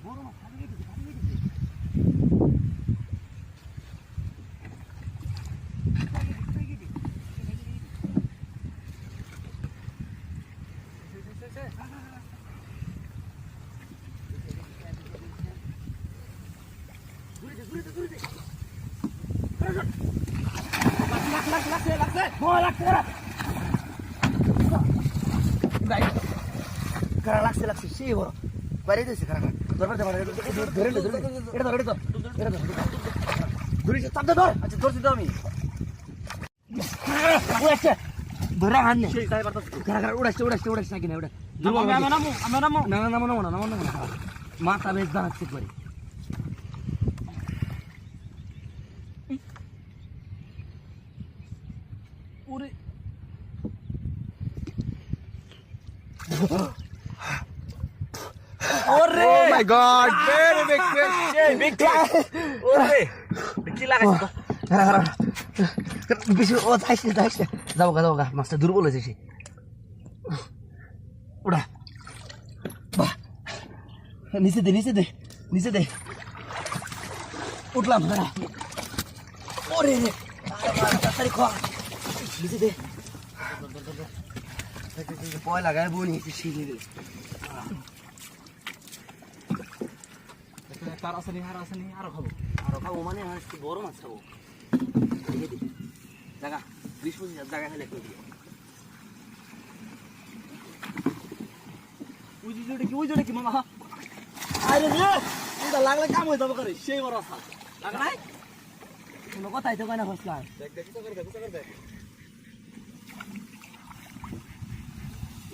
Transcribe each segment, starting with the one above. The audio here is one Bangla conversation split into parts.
বড় মাছ খালি গেছে খালি গেছে লাগছে সেই বড় বাইরে দিয়েছে খারাপ আমি ধরে হান্নে উড়াচ্ছে নাকি না ওটা মাথা বেশ দাঁড়াচ্ছে করে Oh my God! Very big fish! Big fish! কি লাগাইছ? বেশি ও যাইছে যাও গা মাছটা দুর্বল হয়েছে সে ওটা বাহ নিচে দে উঠলাম দাঁড়া ওরে রে তাড়াতাড়ি খা নিচে দে পয় লাগায় বনি শিখে দে তার আসেনি আরো খাবো মানে বড় মাছ খাবো জায়গা 20-25 জায়গা হলে ওই জোড়ে কি মামা আরে রে এটা লাগলে কাম হয়ে যাবে করে সেই বড় আছে লাগা নাই কোনো কথাই তো কয় না ফসলা দেখ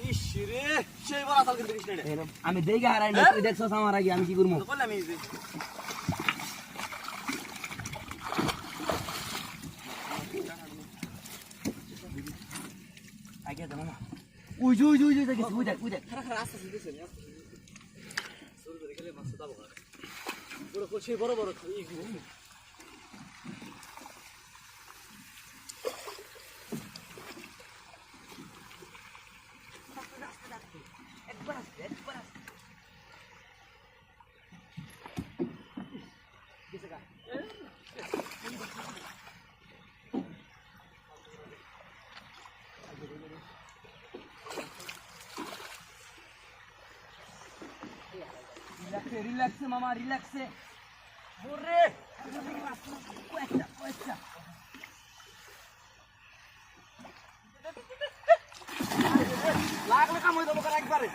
ইস রে সেই বড় আছে কিন্তু কৃষ্ণ রে আমি দেখি হারাই না তুই দেখছস আমার আগে আমি কি করব বল আমি আগে দে মামা উই দেখি উই দেখ খারা আস্তে দিছে না শুরু করে গেলে মাছ দাও বড় কোছে বড় এই রিল্যাক্সে মামা রিল্যাক্সে ওরে লাগলে কাম হয়ে যাবো একবারে